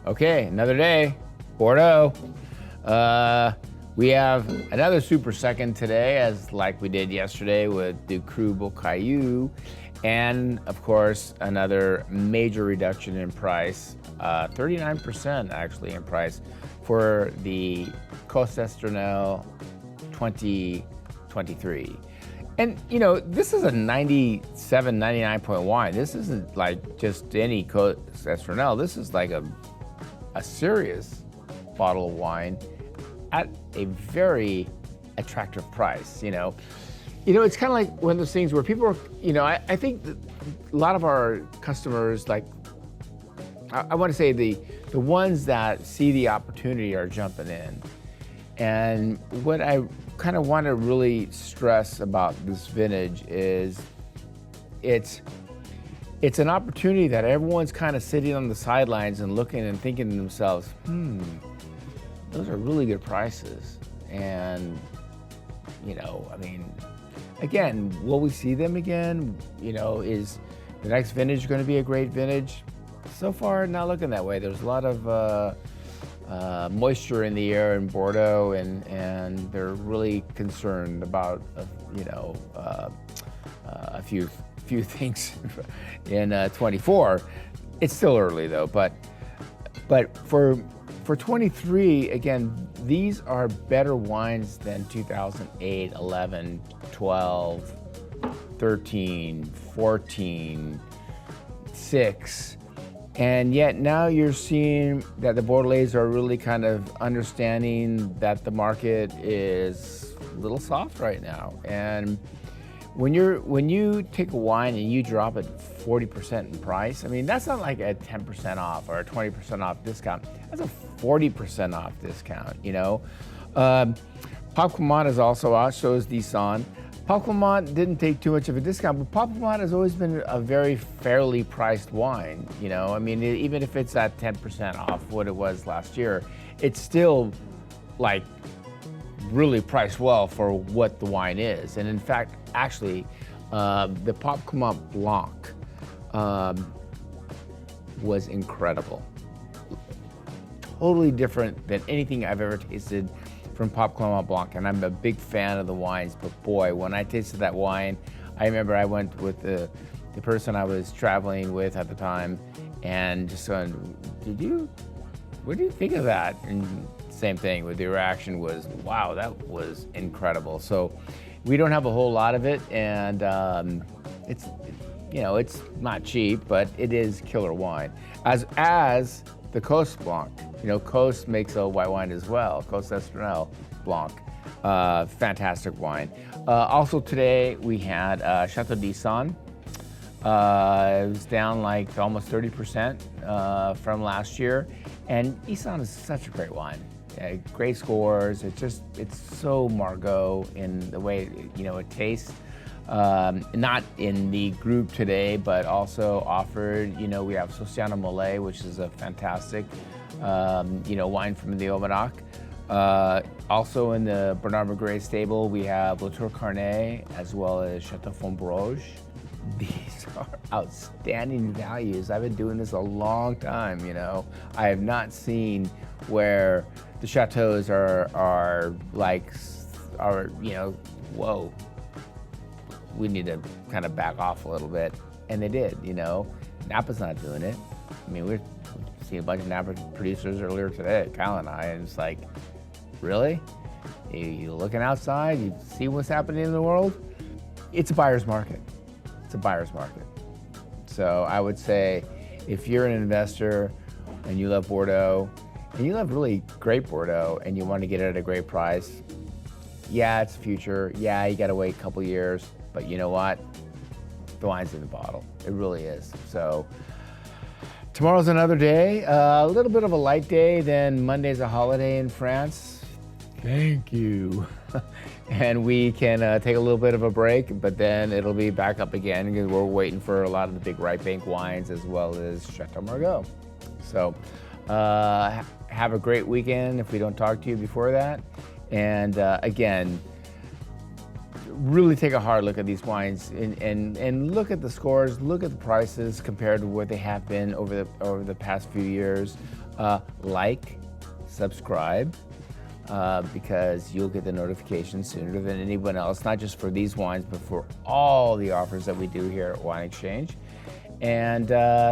Okay, another day, Bordeaux. We have another super second today, as like we did yesterday with the Cru Caillou, and of course another major reduction in price, 39% actually in price for the Côte d'Estournel 2023. And you know, this is a 97, 99 point wine. This isn't like just any Côte d'Estournel. This is like a serious bottle of wine at a very attractive price. You know, it's kind of like one of those things where people are, I think that a lot of our customers, like, I want to say the ones that see the opportunity are jumping in. And what I kind of want to really stress about this vintage is it's an opportunity that everyone's kind of sitting on the sidelines and looking and thinking to themselves, those are really good prices. And, I mean, again, will we see them again? Is the next vintage going to be a great vintage? So far, not looking that way. There's a lot of moisture in the air in Bordeaux, and they're really concerned about, a few things in 24. It's still early though, but for 23, again, these are better wines than 2008, 11, 12, 13, 14, 6. And yet now you're seeing that the Bordelais are really kind of understanding that the market is a little soft right now. And when you take a wine and you drop it 40% in price, I mean, that's not like a 10% off or a 20% off discount. That's a 40% off discount, Pop Clement is also out, so is Disson. Pop Clement didn't take too much of a discount, but Pop Clement has always been a very fairly priced wine, I mean, even if it's at 10% off what it was last year, it's still like really priced well for what the wine is. And in fact, actually, the Pop Clement Blanc was incredible. Totally different than anything I've ever tasted from Pop Clement Blanc, and I'm a big fan of the wines, but boy, when I tasted that wine, I remember I went with the person I was traveling with at the time, and just going, what do you think of that? And same thing, with the reaction was, wow, that was incredible. So we don't have a whole lot of it, and it's not cheap, but it is killer wine. As the Côte Blanc. Côte makes a white wine as well, Côte d'Estournel Blanc. Fantastic wine. Also today we had Chateau Disson. It was down like almost 30% from last year. And Disson is such a great wine. Great scores. It's so Margaux in the way it tastes. Not in the group today, but also offered, we have Sociana Mollet, which is a fantastic, wine from the Aubenac. Also in the Bernard Magrez stable, we have La Tour Carnet, as well as Chateau Fontbroge. These are outstanding values. I've been doing this a long time, I have not seen where the chateaus are whoa. We need to kind of back off a little bit. And they did, Napa's not doing it. I mean, we're seeing a bunch of Napa producers earlier today, Kyle and I, and it's like, really? You looking outside, you see what's happening in the world? It's a buyer's market. It's a buyer's market. So I would say, if you're an investor and you love Bordeaux, and you love really great Bordeaux, and you want to get it at a great price, yeah, it's the future. Yeah, you gotta wait a couple years. But you know what? The wine's in the bottle. It really is. So tomorrow's another day. A little bit of a light day. Then Monday's a holiday in France. Thank you. And we can take a little bit of a break, but then it'll be back up again because we're waiting for a lot of the big ripe bank wines as well as Chateau Margaux. So have a great weekend if we don't talk to you before that. And again, really take a hard look at these wines and look at the scores, look at the prices compared to what they have been over the past few years. Like, subscribe, because you'll get the notifications sooner than anyone else, not just for these wines, but for all the offers that we do here at Wine Exchange. And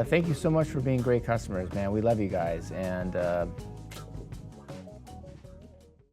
thank you so much for being great customers, man. We love you guys. And